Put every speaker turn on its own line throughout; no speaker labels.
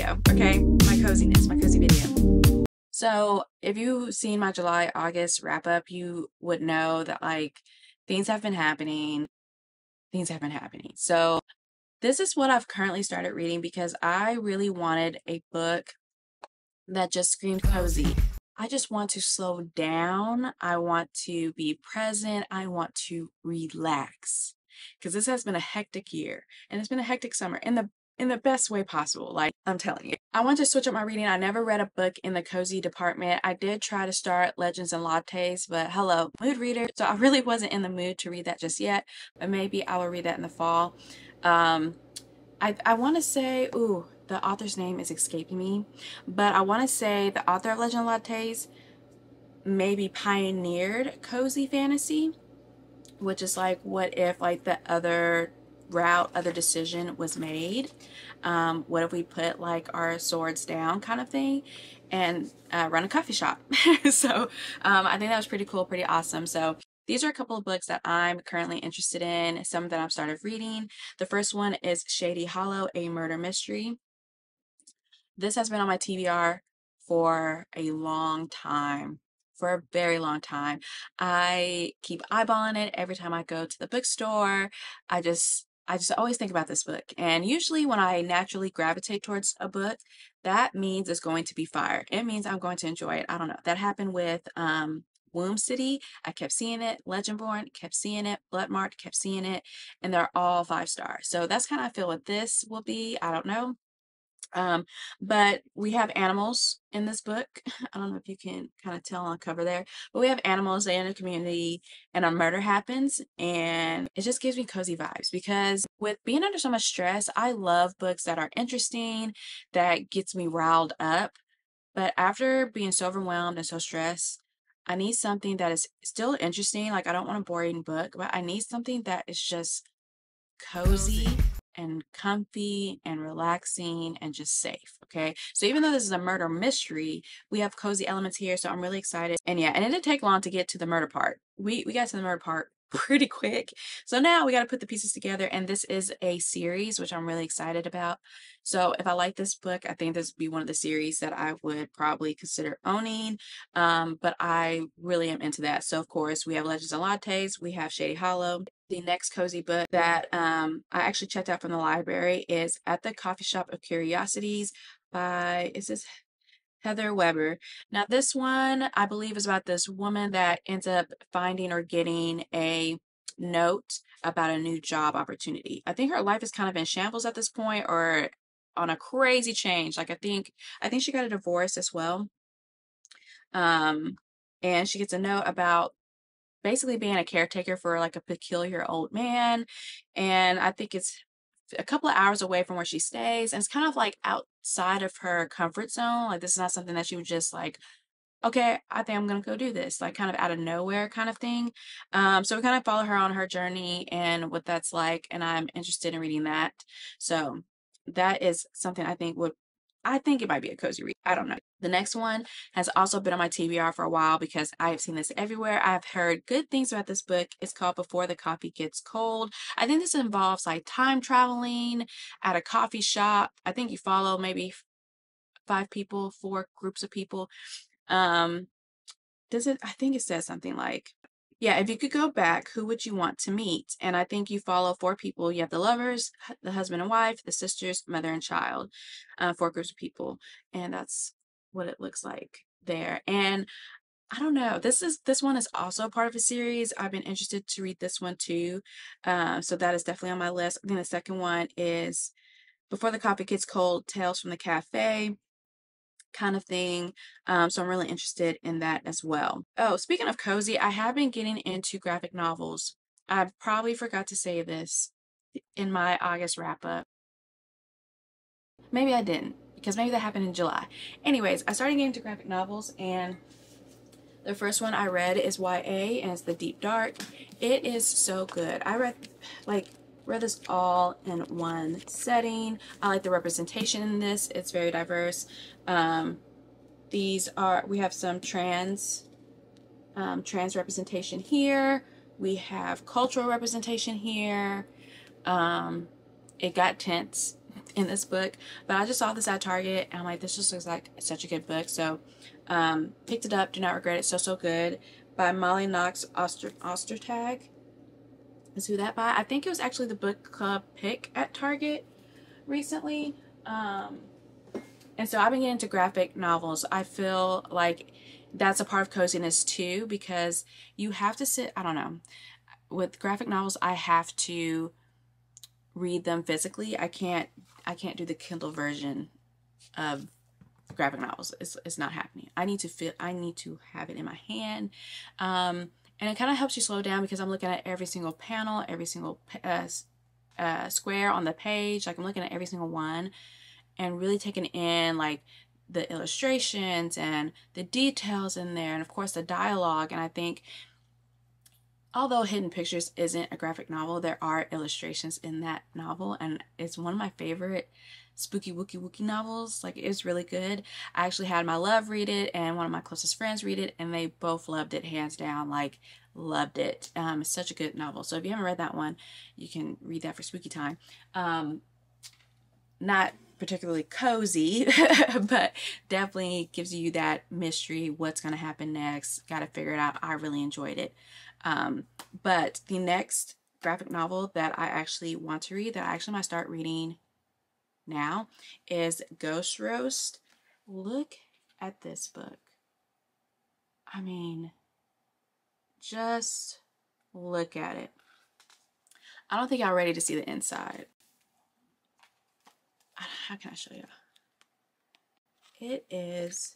video, okay? My coziness, my cozy video. So if you've seen my July, August wrap up, you would know that like things have been happening. So this is what I've currently started reading because I really wanted a book that just screamed cozy. I just want to slow down. I want to be present. I want to relax because this has been a hectic year and it's been a hectic summer in the best way possible. Like I'm telling you, I want to switch up my reading. I never read a book in the cozy department. I did try to start Legends and Lattes, but hello, mood reader. So I really wasn't in the mood to read that just yet, but maybe I will read that in the fall. I want to say, ooh, the author's name is escaping me, but I want to say the author of Legend of Lattes maybe pioneered cozy fantasy, which is like, what if like the other decision was made? What if we put like our swords down kind of thing and run a coffee shop? So I think that was pretty cool, pretty awesome. So these are a couple of books that I'm currently interested in, some that I've started reading. The first one is Shady Hollow, a murder mystery. This has been on my TBR for a long time, for a very long time. I keep eyeballing it every time I go to the bookstore. I just always think about this book. And usually when I naturally gravitate towards a book, that means it's going to be fire. It means I'm going to enjoy it. I don't know. That happened with Womb City. I kept seeing it. Legendborn, kept seeing it. Bloodmarked, kept seeing it. And they're all 5 stars. So that's kind of I feel what this will be. I don't know. But we have animals in this book. I don't know if you can kind of tell on cover there, but we have animals in a community and a murder happens, and it just gives me cozy vibes because with being under so much stress, I love books that are interesting, that gets me riled up. But after being so overwhelmed and so stressed, I need something that is still interesting. Like I don't want a boring book, but I need something that is just cozy and comfy and relaxing and just safe. Okay, so even though this is a murder mystery, we have cozy elements here, so I'm really excited. And yeah, and it didn't take long to get to the murder part. We got to the murder part pretty quick, so now we got to put the pieces together, and this is a series which I'm really excited about. So if I like this book, I think this would be one of the series that I would probably consider owning. But I really am into that. So of course we have Legends and Lattes, we have Shady Hollow. The next cozy book that I actually checked out from the library is At the Coffee Shop of Curiosities by, is this Heather Weber? Now this one I believe is about this woman that ends up finding or getting a note about a new job opportunity. I think her life is kind of in shambles at this point, or on a crazy change. Like I think she got a divorce as well. And she gets a note about basically being a caretaker for like a peculiar old man, and I think it's a couple of hours away from where she stays, and it's kind of like outside of her comfort zone. Like this is not something that she would just like, okay, I think I'm gonna go do this, like kind of out of nowhere kind of thing. So we kind of follow her on her journey and what that's like, and I'm interested in reading that. So that is something I think it might be a cozy read. I don't know. The next one has also been on my TBR for a while because I have seen this everywhere. I've heard good things about this book. It's called Before the Coffee Gets Cold. I think this involves like time traveling at a coffee shop. I think you follow maybe 4 groups of people. I think it says something like, yeah, if you could go back, who would you want to meet? And I think you follow 4 people. You have the lovers, the husband and wife, the sisters, mother and child, 4 groups of people. And that's what it looks like there. And I don't know, this one is also part of a series. I've been interested to read this one too. So that is definitely on my list. I think the second one is Before the Coffee Gets Cold, Tales from the Cafe kind of thing. So I'm really interested in that as well. Oh, speaking of cozy, I have been getting into graphic novels. I probably forgot to say this in my August wrap up. Maybe I didn't, because maybe that happened in July. Anyways, I started getting into graphic novels, and the first one I read is YA, and it's The Deep Dark. It is so good. I read this all in one setting. I like the representation in this. It's very diverse. We have some trans representation here. We have cultural representation here. It got tense in this book, but I just saw this at Target and I'm like, this just looks like such a good book. So picked it up. Do not regret it. So good, by Molly Knox Ostertag is who that by. I think it was actually the book club pick at Target recently. And so I've been getting into graphic novels. I feel like that's a part of coziness too, because you have to sit, I don't know, with graphic novels I have to read them physically. I can't do the Kindle version of graphic novels. It's not happening. I need to have it in my hand. And it kind of helps you slow down, because I'm looking at every single panel, every single square on the page. Like, I'm looking at every single one and really taking in like the illustrations and the details in there, and of course the dialogue. And I think, although Hidden Pictures isn't a graphic novel, there are illustrations in that novel, and it's one of my favorite spooky wookie novels. Like, it's really good. I actually had my love read it and one of my closest friends read it, and they both loved it, hands down, like loved it. It's such a good novel. So if you haven't read that one, you can read that for spooky time. Not particularly cozy, but definitely gives you that mystery, what's going to happen next, got to figure it out. I really enjoyed it. But the next graphic novel that I actually want to read, that I actually might start reading now, is Ghost Roast. Look at this book. I mean, just look at it. I don't think y'all ready to see the inside. How can I show you? It is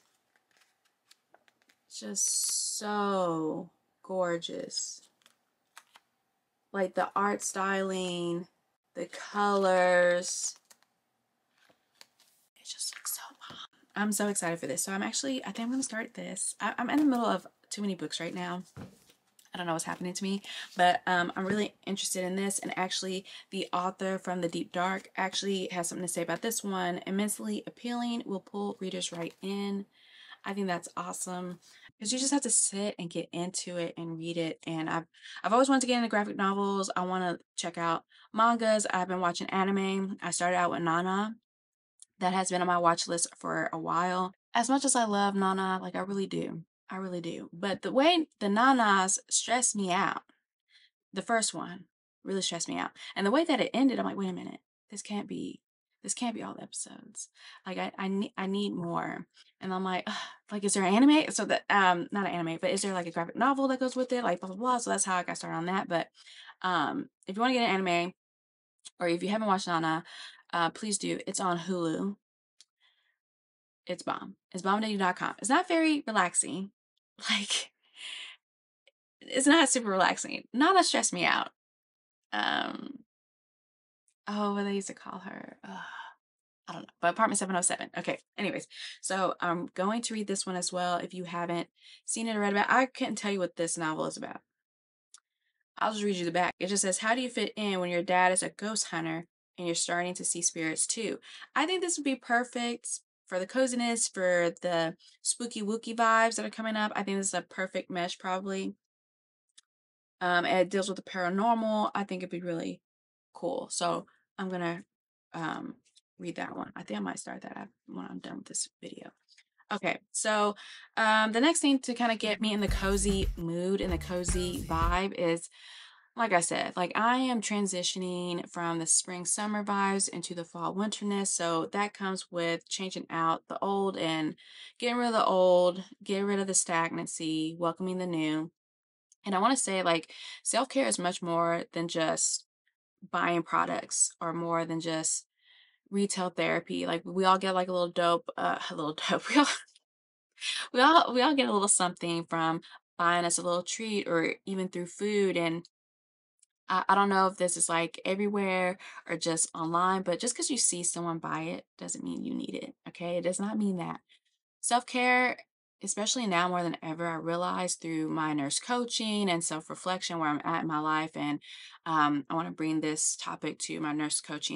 just so gorgeous. Like, the art styling, the colors, it just looks so bomb. I'm so excited for this. So I think I'm going to start this. I'm in the middle of too many books right now. I don't know what's happening to me, but I'm really interested in this. And actually, the author from The Deep Dark actually has something to say about this one. Immensely appealing, will pull readers right in. I think that's awesome, because you just have to sit and get into it and read it. And I've always wanted to get into graphic novels. I want to check out mangas. I've been watching anime. I started out with Nana. That has been on my watch list for a while. As much as I love Nana, like, I really do. I really do. But the way the Nanas stressed me out, the first one really stressed me out. And the way that it ended, I'm like, wait a minute, this can't be all the episodes. Like, I need more. And I'm like, is there an anime? So that, not an anime, but is there like a graphic novel that goes with it? Like, blah, blah, blah. So that's how I got started on that. But if you want to get an anime, or if you haven't watched Nana, please do. It's on Hulu. It's bomb. It's bombdating.com. It's not very relaxing. Like, it's not super relaxing. Nana stressed me out. What they used to call her. I don't know. But Apartment 707. Okay. Anyways, so I'm going to read this one as well. If you haven't seen it or read about it, I couldn't tell you what this novel is about. I'll just read you the back. It just says, how do you fit in when your dad is a ghost hunter and you're starting to see spirits too? I think this would be perfect for the coziness, for the spooky wookie vibes that are coming up. I think this is a perfect mesh, probably. And it deals with the paranormal. I think it'd be really cool. So I'm gonna read that one. I think I might start that when I'm done with this video. Okay, so the next thing to kind of get me in the cozy mood and the cozy vibe is, like I said, like, I am transitioning from the spring summer vibes into the fall winterness. So that comes with changing out the old and getting rid of the old, getting rid of the stagnancy, welcoming the new. And I want to say, like, self-care is much more than just buying products, or more than just retail therapy. Like, we all get like a little dope, we all get a little something from buying us a little treat, or even through food. And I don't know if this is like everywhere or just online, but just because you see someone buy it doesn't mean you need it. Okay, it does not mean that. Self-care, especially now more than ever, I realize through my nurse coaching and self-reflection, where I'm at in my life. And I want to bring this topic to my nurse coach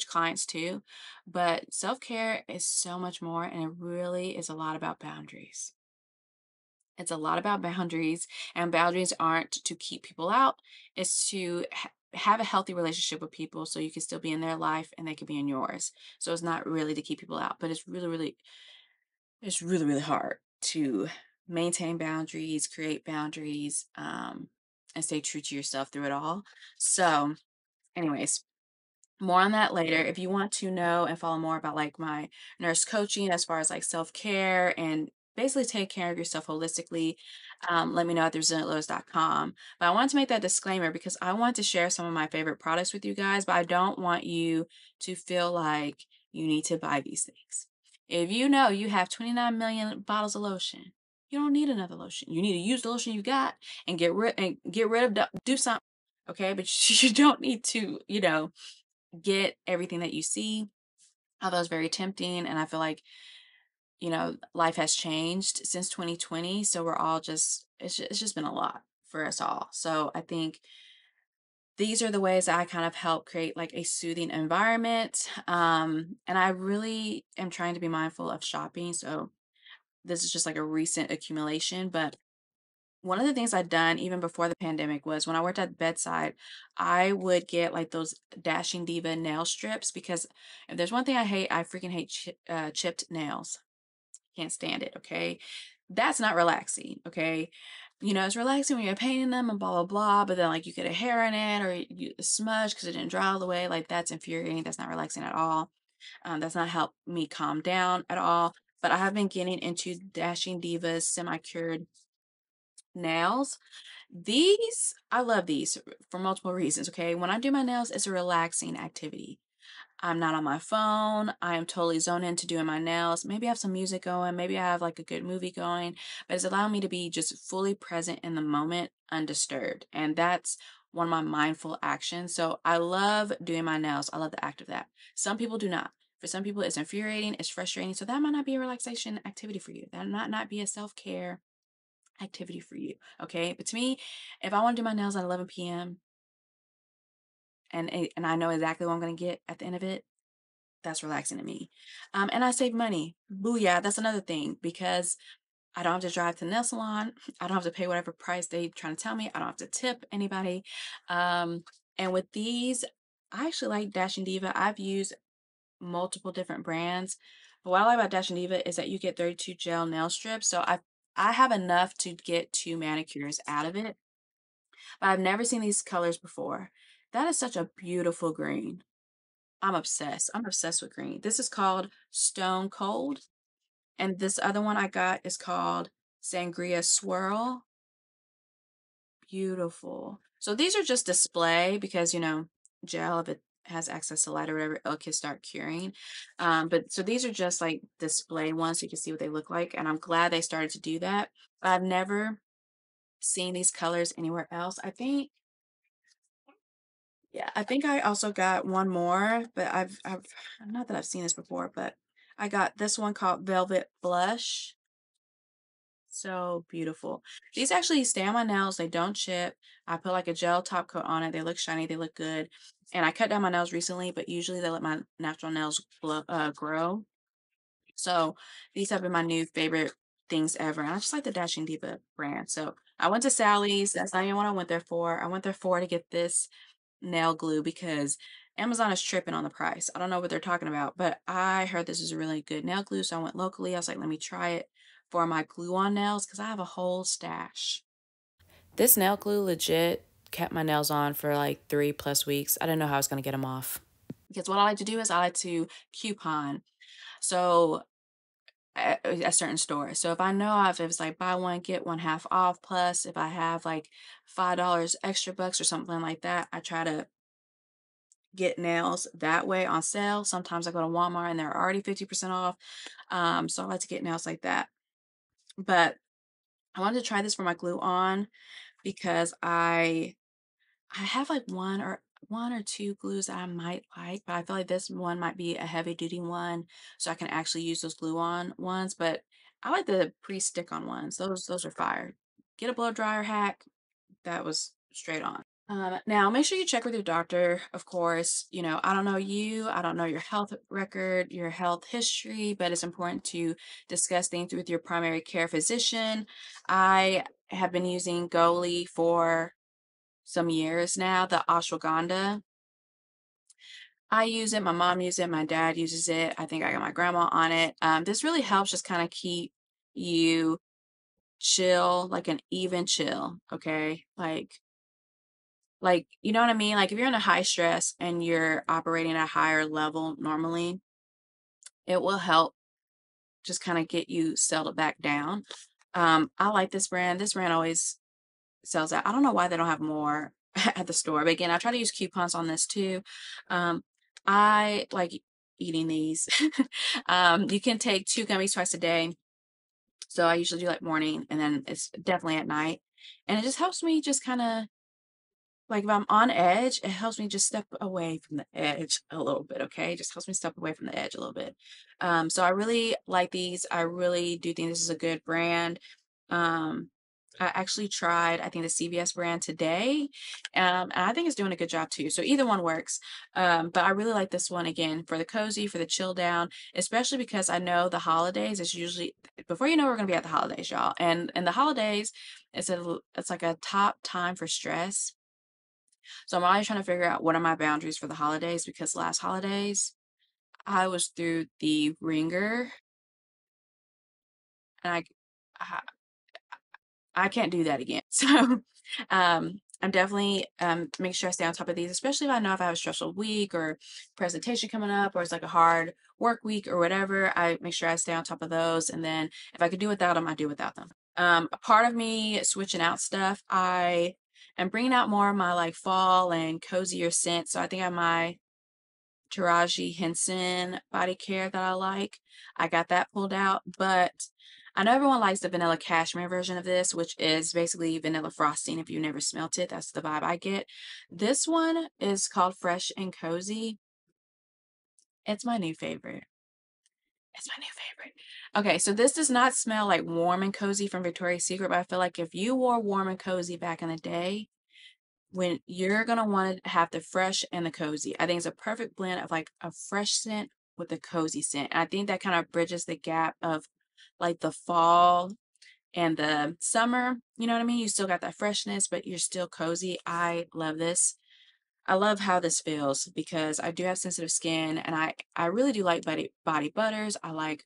clients too. But self-care is so much more, and it really is a lot about boundaries. It's a lot about boundaries, and boundaries aren't to keep people out. It's to have a healthy relationship with people so you can still be in their life and they can be in yours. So it's not really to keep people out, but it's really, really hard to maintain boundaries, create boundaries, and stay true to yourself through it all. So, anyways, more on that later. If you want to know and follow more about like my nurse coaching as far as like self-care and basically take care of yourself holistically, let me know at theresilientlotus.com. But I want to make that disclaimer because I want to share some of my favorite products with you guys, but I don't want you to feel like you need to buy these things. If you know you have 29 million bottles of lotion, you don't need another lotion. You need to use the lotion you got and get rid of, do something. Okay, but you don't need to, get everything that you see. Although it's very tempting, and I feel like, life has changed since 2020, so we're all it's just been a lot for us all. So I think these are the ways that I kind of help create like a soothing environment. And I really am trying to be mindful of shopping. So this is just like a recent accumulation, but one of the things I'd done even before the pandemic was when I worked at the bedside, I would get like those Dashing Diva nail strips because if there's one thing I hate, I freaking hate chipped nails. Can't stand it, okay? That's not relaxing, okay? It's relaxing when you're painting them and blah, blah, blah, but then like you get a hair in it or you smudge because it didn't dry all the way. Like that's infuriating. That's not relaxing at all. That's not help me calm down at all. But I have been getting into Dashing Diva's semi-cured nails. These, I love these for multiple reasons, okay? When I do my nails, it's a relaxing activity. I'm not on my phone. I am totally zoned into doing my nails. Maybe I have some music going. Maybe I have like a good movie going, but it's allowing me to be just fully present in the moment, undisturbed. And that's one of my mindful actions. So I love doing my nails. I love the act of that. Some people do not. For some people, it's infuriating, it's frustrating. So that might not be a relaxation activity for you. That might not be a self-care activity for you. Okay. But to me, if I want to do my nails at 11 p.m. and I know exactly what I'm going to get at the end of it, that's relaxing to me. And I save money. Booyah. That's another thing because I don't have to drive to the nail salon. I don't have to pay whatever price they trying to tell me. I don't have to tip anybody. And with these, I actually like Dashing Diva. I've used multiple different brands. But what I like about Dashing Diva is that you get 32 gel nail strips. So I have enough to get 2 manicures out of it. But I've never seen these colors before. That is such a beautiful green. I'm obsessed. I'm obsessed with green. This is called Stone Cold. And this other one I got is called Sangria Swirl. Beautiful. So these are just display because, gel, if it has access to light or whatever, it can start curing. But so these are just like display ones so you can see what they look like. And I'm glad they started to do that. But I've never seen these colors anywhere else. I think I also got one more, but I've not that I've seen this before, but I got this one called Velvet Blush. So beautiful. These actually stay on my nails. They don't chip. I put like a gel top coat on it. They look shiny. They look good. And I cut down my nails recently, but usually they let my natural nails grow. So these have been my new favorite things ever. And I just like the Dashing Diva brand. So I went to Sally's. That's not even what I went there for. I went there for to get this nail glue because Amazon is tripping on the price. I don't know what they're talking about, but I heard this is a really good nail glue. So I went locally. I was like, let me try it for my glue on nails because I have a whole stash. This nail glue legit kept my nails on for like 3+ weeks. I didn't know how I was going to get them off. Because what I like to do is I like to coupon. So at a certain store. So if I know if it's like buy one, get one half off, plus if I have like $5 extra bucks or something like that, I try to get nails that way on sale. Sometimes I go to Walmart and they're already 50% off. So I like to get nails like that. But I wanted to try this for my glue on because I have like one or two glues that I might like, but I feel like this one might be a heavy duty one, so I can actually use those glue on ones. But I like the pre-stick on ones. Those are fire. Get a blow dryer hack. That was straight on. Now make sure you check with your doctor, of course. I don't know you, I don't know your health record, your health history, but it's important to discuss things with your primary care physician. I have been using Goli for some years now, the ashwagandha. I use it, my mom uses it, my dad uses it. I think I got my grandma on it. This really helps just kind of keep you chill, like an even chill, okay? Like, you know what I mean? Like if you're in a high stress and you're operating at a higher level normally, it will help just kind of get you settled back down. I like this brand. This brand always sells out. I don't know why they don't have more at the store, but again, I try to use coupons on this too. I like eating these. You can take 2 gummies twice a day. So I usually do like morning and then it's definitely at night. And it just helps me just kind of like if I'm on edge, it helps me just step away from the edge a little bit, okay? It just helps me step away from the edge a little bit. So I really like these. I really do think this is a good brand. Um, I actually tried, I think the CVS brand today, and I think it's doing a good job too. So either one works. But I really like this one again for the cozy, for the chill down, especially because I know the holidays is usually before you know we're gonna be at the holidays, y'all. And the holidays, it's like a top time for stress. So I'm always trying to figure out what are my boundaries for the holidays because last holidays I was through the ringer and I I can't do that again. So I'm definitely make sure I stay on top of these, especially if I know if I have a stressful week or presentation coming up or it's like a hard work week or whatever. I make sure I stay on top of those, and then if I could do without them, I do without them. A part of me switching out stuff, I am bringing out more of my like fall and cozier scents. So I think I have my Taraji Henson body care that I like. I got that pulled out, but I know everyone likes the vanilla cashmere version of this, which is basically vanilla frosting. If you've never smelt it, that's the vibe I get. This one is called Fresh and Cozy. It's my new favorite. It's my new favorite. Okay, so this does not smell like warm and cozy from Victoria's Secret, but I feel like if you wore warm and cozy back in the day, when you're gonna want to have the fresh and the cozy. I think it's a perfect blend of like a fresh scent with a cozy scent. And I think that kind of bridges the gap of like the fall and the summer. You know what I mean? You still got that freshness, but you're still cozy. I love this. I love how this feels because I do have sensitive skin and I really do like body butters. I like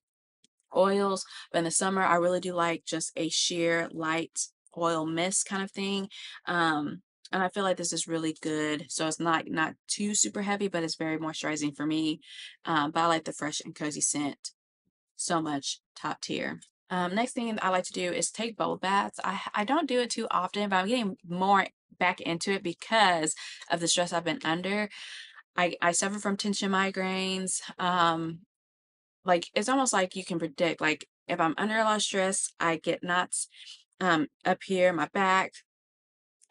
oils, but in the summer I really do like just a sheer light oil mist kind of thing. And I feel like this is really good. So it's not too super heavy, but it's very moisturizing for me. But I like the fresh and cozy scent so much, top tier. Next thing I like to do is take bubble baths. I don't do it too often, but I'm getting more back into it because of the stress I've been under. I suffer from tension migraines. Like it's almost like you can predict, like if I'm under a lot of stress, I get knots up here, my back.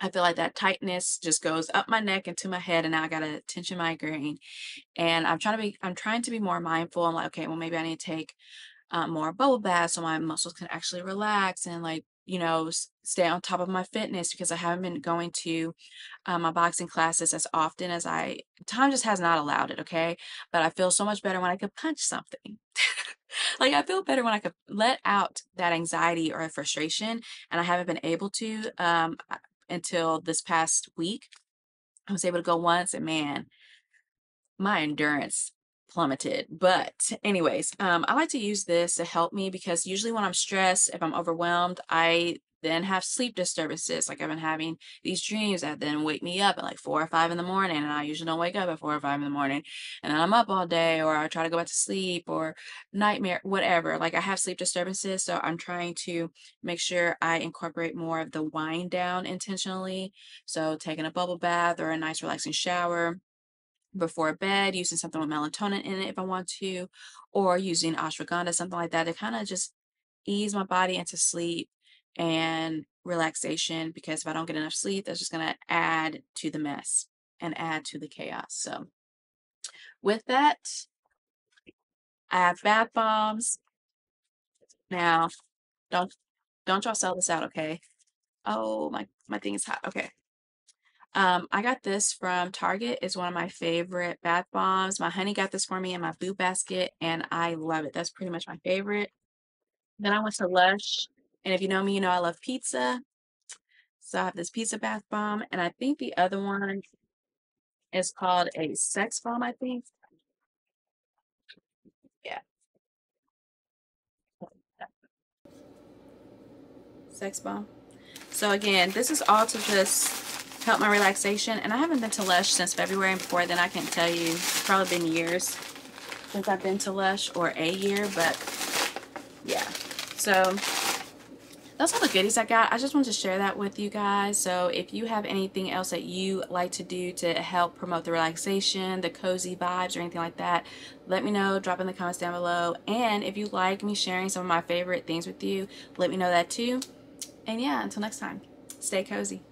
I feel like that tightness just goes up my neck into my head, and now I got a tension migraine. And I'm trying to be more mindful. I'm like, okay, well, maybe I need to take more bubble baths so my muscles can actually relax and like, you know, stay on top of my fitness because I haven't been going to my boxing classes as often as time just has not allowed it. Okay. But I feel so much better when I could punch something. Like I feel better when I could let out that anxiety or frustration, and I haven't been able to until this past week. I was able to go once, and man, my endurance plummeted. But anyways, I like to use this to help me because usually when I'm stressed, if I'm overwhelmed, I then have sleep disturbances. Like I've been having these dreams that then wake me up at like 4 or 5 in the morning, and I usually don't wake up at 4 or 5 in the morning. And then I'm up all day, or I try to go back to sleep, or nightmare, whatever. Like I have sleep disturbances, so I'm trying to make sure I incorporate more of the wind down intentionally. So taking a bubble bath or a nice relaxing shower before bed, using something with melatonin in it if I want to, or using ashwagandha, something like that to kind of just ease my body into sleep and relaxation. Because if I don't get enough sleep, that's just going to add to the mess and add to the chaos. So, with that, I have bath bombs. Now, don't don't y'all sell this out, okay? Oh, my thing is hot. Okay. I got this from Target. It's one of my favorite bath bombs. My honey got this for me in my boot basket, and I love it. That's pretty much my favorite. Then I went to Lush, and if you know me, you know I love pizza. So I have this pizza bath bomb, and I think the other one is called a sex bomb, I think. Yeah, sex bomb. So again, this is all to just help my relaxation, and I haven't been to Lush since February, and before then I can't tell you, it's probably been years since I've been to Lush, or a year, but yeah. So that's all the goodies I got. I just wanted to share that with you guys. So if you have anything else that you like to do to help promote the relaxation, the cozy vibes, or anything like that, let me know. Drop in the comments down below. And if you like me sharing some of my favorite things with you, let me know that too. And yeah, until next time, stay cozy.